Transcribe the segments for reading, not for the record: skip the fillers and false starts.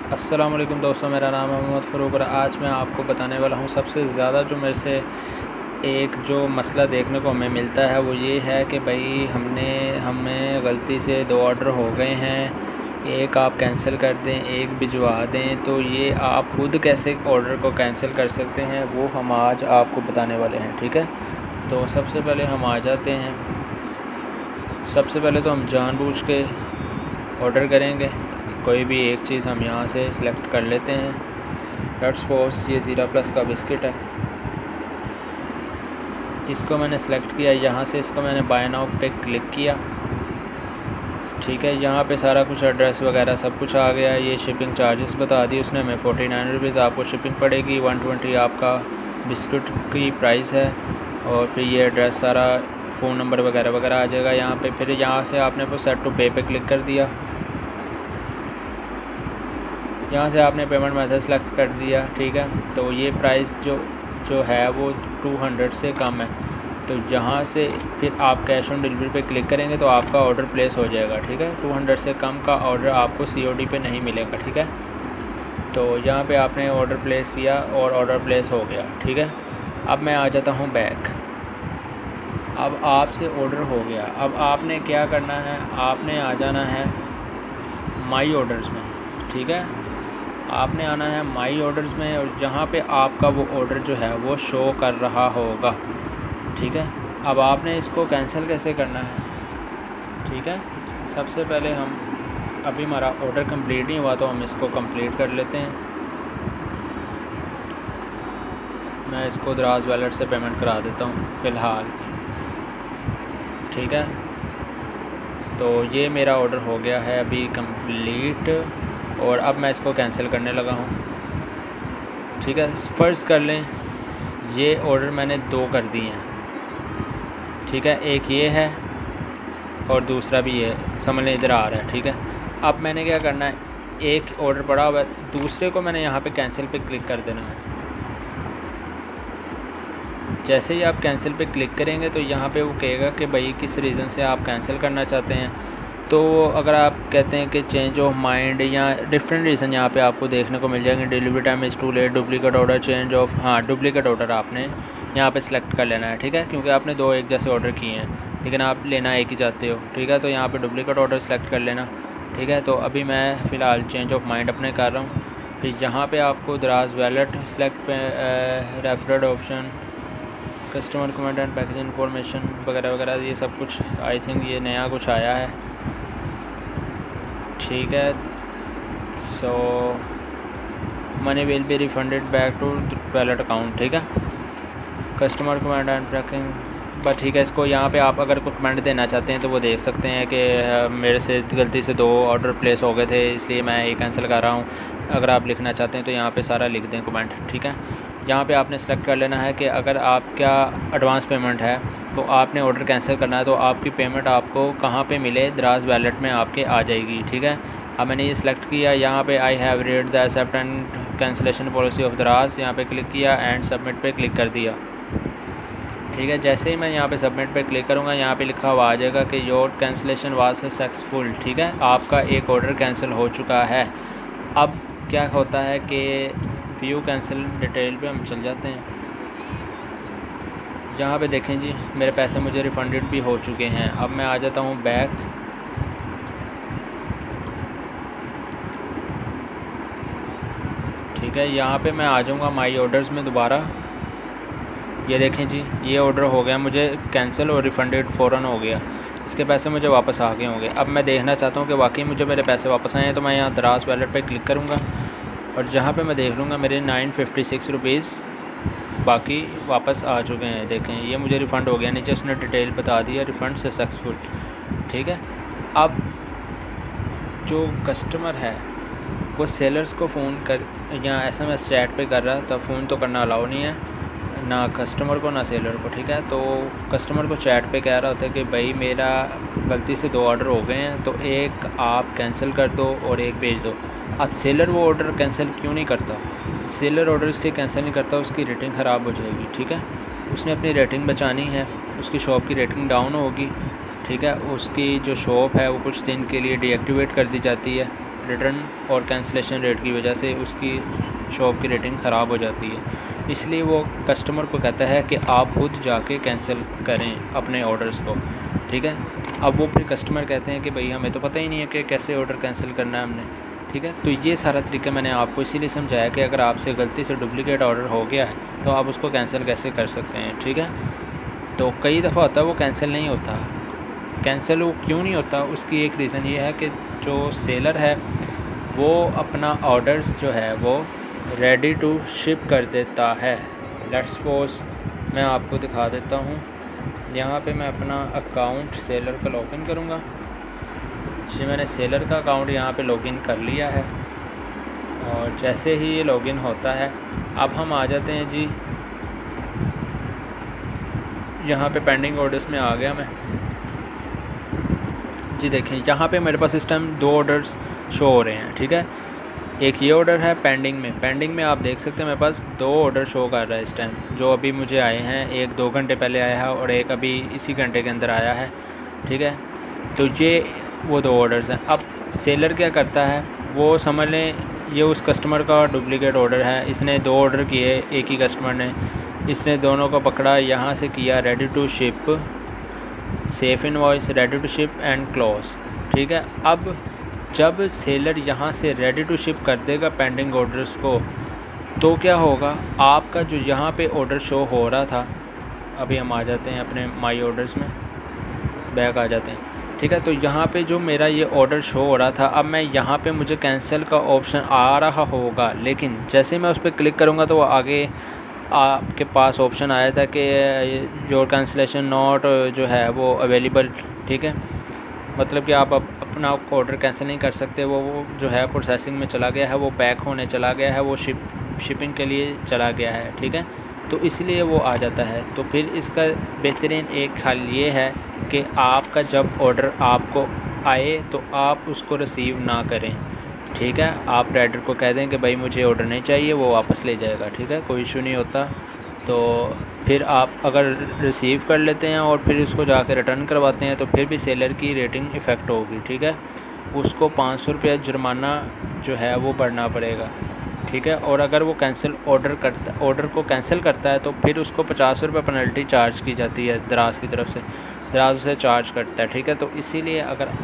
अस्सलाम वालेकुम दोस्तों, मेरा नाम है मोहम्मद फ़रूक और आज मैं आपको बताने वाला हूँ सबसे ज़्यादा जो मेरे से एक जो मसला देखने को हमें मिलता है वो ये है कि भाई हमें गलती से 2 ऑर्डर हो गए हैं, एक आप कैंसिल कर दें, एक भिजवा दें। तो ये आप खुद कैसे ऑर्डर को कैंसिल कर सकते हैं वो हम आज आपको बताने वाले हैं। ठीक है, तो सबसे पहले हम आ जाते हैं। सबसे पहले तो हम जानबूझ के ऑर्डर करेंगे कोई भी एक चीज़। हम यहाँ से सिलेक्ट कर लेते हैं। लेट्स सपोज ये ज़ीरा प्लस का बिस्किट है, इसको मैंने सेलेक्ट किया। यहाँ से इसको मैंने बाय नाउ पे क्लिक किया। ठीक है, यहाँ पे सारा कुछ एड्रेस वगैरह सब कुछ आ गया। ये शिपिंग चार्जेस बता दी उसने हमें 49 रुपीज़ आपको शिपिंग पड़ेगी, 120 आपका बिस्किट की प्राइस है। और फिर ये एड्रेस सारा फ़ोन नंबर वगैरह वगैरह आ जाएगा यहाँ पे। फिर यहाँ से आपने वो सेट टू पे पे क्लिक कर दिया। यहाँ से आपने पेमेंट मेथड सेलेक्ट कर दिया। ठीक है, तो ये प्राइस जो है वो 200 से कम है। तो यहाँ से फिर आप कैश ऑन डिलीवरी पे क्लिक करेंगे तो आपका ऑर्डर प्लेस हो जाएगा। ठीक है, 200 से कम का ऑर्डर आपको COD पे नहीं मिलेगा। ठीक है, तो यहाँ पे आपने ऑर्डर प्लेस किया और ऑर्डर प्लेस हो गया। ठीक है, अब मैं आ जाता हूँ बैक। अब आपसे ऑर्डर हो गया। अब आपने क्या करना है, आपने आ जाना है माई ऑर्डर्स में। ठीक है, आपने आना है माई ऑर्डर्स में और जहाँ पे आपका वो ऑर्डर जो है वो शो कर रहा होगा। ठीक है, अब आपने इसको कैंसिल कैसे करना है। ठीक है, सबसे पहले अभी हमारा ऑर्डर कंप्लीट नहीं हुआ तो हम इसको कंप्लीट कर लेते हैं। मैं इसको दराज वॉलेट से पेमेंट करा देता हूँ फ़िलहाल। ठीक है, तो ये मेरा ऑर्डर हो गया है अभी कंप्लीट और अब मैं इसको कैंसिल करने लगा हूँ। ठीक है, फ़र्ज़ कर लें ये ऑर्डर मैंने 2 कर दिए हैं। ठीक है, एक ये है और दूसरा भी ये समझ लें इधर आ रहा है। ठीक है, अब मैंने क्या करना है, एक ऑर्डर पड़ा हुआ है, दूसरे को मैंने यहाँ पे कैंसिल पे क्लिक कर देना है। जैसे ही आप कैंसिल पे क्लिक करेंगे तो यहाँ पे वो कहेगा कि भाई किस रीज़न से आप कैंसिल करना चाहते हैं। तो अगर आप कहते हैं कि चेंज ऑफ माइंड या डिफरेंट रीज़न यहाँ पे आपको देखने को मिल जाएंगे। Delivery time is too late, duplicate order, change of, हाँ डुप्लीकेट ऑर्डर आपने यहाँ पे सिलेक्ट कर लेना है। ठीक है, क्योंकि आपने 2 एक जैसे ऑर्डर किए हैं लेकिन आप लेना एक ही चाहते हो। ठीक है, तो यहाँ पे डुप्लीकेट ऑर्डर सेलेक्ट कर लेना। ठीक है, तो अभी मैं फ़िलहाल चेंज ऑफ माइंड अपने कर रहा हूँ। फिर यहाँ पर आपको दराज wallet select referred option, customer comment and package information वगैरह वगैरह ये सब कुछ आई थिंक ये नया कुछ आया है। ठीक है, so money will be refunded back to wallet account. ठीक है, कस्टमर कमेंट एंड ट्रैकिंग बस। ठीक है, इसको यहाँ पे आप अगर कोई कमेंट देना चाहते हैं तो वो देख सकते हैं कि मेरे से गलती से 2 ऑर्डर प्लेस हो गए थे इसलिए मैं ये कैंसिल कर रहा हूँ। अगर आप लिखना चाहते हैं तो यहाँ पे सारा लिख दें कमेंट। ठीक है, यहाँ पे आपने सेलेक्ट कर लेना है कि अगर आपका एडवांस पेमेंट है तो आपने ऑर्डर कैंसिल करना है तो आपकी पेमेंट आपको कहाँ पे मिले, दराज वॉलेट में आपके आ जाएगी। ठीक है, अब मैंने ये सिलेक्ट किया। यहाँ पे I have read the accept and cancellation policy of Daraz, यहाँ पे क्लिक किया एंड सबमिट पे क्लिक कर दिया। ठीक है, जैसे ही मैं यहाँ पे सबमिट पे क्लिक करूँगा यहाँ पे लिखा हुआ आ जाएगा कि योर कैंसिलेशन वाज सक्सेसफुल। ठीक है, आपका एक ऑर्डर कैंसिल हो चुका है। अब क्या होता है कि व्यू कैंसिल डिटेल पे हम चल जाते हैं। जहाँ पे देखें जी मेरे पैसे मुझे रिफ़ंडेड भी हो चुके हैं। अब मैं आ जाता हूँ बैक। ठीक है, यहाँ पे मैं आ जाऊँगा माई ऑर्डर्स में दोबारा। ये देखें जी ये ऑर्डर हो गया मुझे कैंसिल और रिफ़ंडेड फ़ौरन हो गया। इसके पैसे मुझे वापस आ गए होंगे। अब मैं देखना चाहता हूँ कि वाकई मुझे मेरे पैसे वापस आए हैं तो मैं यहाँ दराज वॉलेट पे क्लिक करूँगा और जहाँ पे मैं देख लूँगा मेरे 956 रुपीज़ बाकी वापस आ चुके हैं। देखें ये मुझे रिफ़ंड हो गया, नीचे उसने डिटेल बता दिया रिफ़ंड सक्सेसफुल। ठीक है, अब जो कस्टमर है वो सेलर्स को फ़ोन कर या SMS चैट पे कर रहा था। फ़ोन तो करना अलाउ नहीं है ना कस्टमर को ना सेलर को। ठीक है, तो कस्टमर को चैट पे कह रहा होता है कि भाई मेरा गलती से 2 ऑर्डर हो गए हैं तो एक आप कैंसिल कर दो और एक भेज दो। अब सेलर वो ऑर्डर कैंसिल क्यों नहीं करता, सेलर ऑर्डर इसलिए कैंसिल नहीं करता उसकी रेटिंग ख़राब हो जाएगी। ठीक है, उसने अपनी रेटिंग बचानी है, उसकी शॉप की रेटिंग डाउन होगी। ठीक है, उसकी जो शॉप है वो कुछ दिन के लिए डीएक्टिवेट कर दी जाती है। रिटर्न और कैंसिलेशन रेट की वजह से उसकी शॉप की रेटिंग ख़राब हो जाती है। इसलिए वो कस्टमर को कहता है कि आप खुद जाके कैंसिल करें अपने ऑर्डर्स को, ठीक है। अब वो फिर कस्टमर कहते हैं कि भाई हमें तो पता ही नहीं है कि कैसे ऑर्डर कैंसिल करना है हमने, ठीक है। तो ये सारा तरीका मैंने आपको इसीलिए समझाया कि अगर आपसे गलती से डुप्लीकेट ऑर्डर हो गया है तो आप उसको कैंसिल कैसे कर सकते हैं, ठीक है। तो कई दफ़ा होता है वो कैंसिल नहीं होता। कैंसिल वो क्यों नहीं होता, उसकी एक रीज़न ये है कि जो सेलर है वो अपना ऑर्डर्स जो है वो रेडी टू शिप कर देता है। लेट्स सपोज मैं आपको दिखा देता हूँ, यहाँ पे मैं अपना अकाउंट सेलर का लॉगिन करूँगा जी। मैंने सेलर का अकाउंट यहाँ पे लॉगिन कर लिया है और जैसे ही ये लॉगिन होता है अब हम आ जाते हैं जी, यहाँ पे पेंडिंग ऑर्डर्स में आ गया मैं जी। देखें यहाँ पे मेरे पास इस टाइम 2 ऑर्डर्स शो हो रहे हैं, ठीक है। एक ये ऑर्डर है पेंडिंग में आप देख सकते हैं मेरे पास 2 ऑर्डर शो कर रहा है इस टाइम, जो अभी मुझे आए हैं। एक 2 घंटे पहले आया है और एक अभी इसी घंटे के अंदर आया है, ठीक है। तो ये वो 2 ऑर्डर्स हैं। अब सेलर क्या करता है, वो समझ लें ये उस कस्टमर का डुप्लीकेट ऑर्डर है। इसने 2 ऑर्डर किए एक ही कस्टमर ने, इसने दोनों को पकड़ा, यहाँ से किया ready to ship, safe invoice, ready to ship and close, ठीक है। अब जब सेलर यहाँ से रेडी टू शिप कर देगा पेंडिंग ऑर्डर्स को, तो क्या होगा, आपका जो यहाँ पे ऑर्डर शो हो रहा था, अभी हम आ जाते हैं अपने माई ऑर्डर्स में, बैक आ जाते हैं, ठीक है। तो यहाँ पे जो मेरा ये ऑर्डर शो हो रहा था, अब मैं यहाँ पे मुझे कैंसिल का ऑप्शन आ रहा होगा, लेकिन जैसे मैं उस पर क्लिक करूँगा तो वो आगे आपके पास ऑप्शन आया था कि योर कैंसिलेशन नॉट जो है वो अवेलेबल, ठीक है। मतलब कि आप अपना ऑर्डर कैंसिल नहीं कर सकते, वो जो है प्रोसेसिंग में चला गया है, वो पैक होने चला गया है, वो शिपिंग के लिए चला गया है, ठीक है। तो इसलिए वो आ जाता है। तो फिर इसका बेहतरीन एक हल ये है कि आपका जब ऑर्डर आपको आए तो आप उसको रिसीव ना करें, ठीक है। आप राइडर को कह दें कि भाई मुझे ऑर्डर नहीं चाहिए, वो वापस ले जाएगा, ठीक है, कोई इशू नहीं होता। तो फिर आप अगर रिसीव कर लेते हैं और फिर उसको जाकर रिटर्न करवाते हैं तो फिर भी सेलर की रेटिंग इफ़ेक्ट होगी, ठीक है। उसको 500 रुपये जुर्माना जो है वो भरना पड़ेगा, ठीक है। और अगर वो ऑर्डर को कैंसिल करता है तो फिर उसको 50 रुपये पेनल्टी चार्ज की जाती है दराज की तरफ से, दराज उसे चार्ज करता है, ठीक है। तो इसीलिए अगर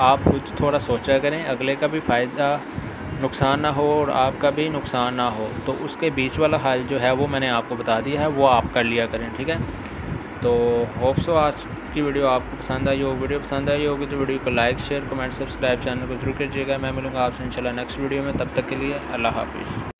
आप खुद थोड़ा सोचा करें, अगले का भी फ़ायदा नुकसान ना हो और आपका भी नुकसान ना हो, तो उसके बीच वाला हल जो है वो मैंने आपको बता दिया है, वो आप कर लिया करें, ठीक है। तो होप सो आज की वीडियो आपको पसंद आई हो। वीडियो पसंद आई होगी तो वीडियो को like, share, comment, subscribe, channel को जरूर कीजिएगा। मैं मिलूँगा आपसे इंशाल्लाह नेक्स्ट वीडियो में, तब तक के लिए अल्लाह हाफिज़।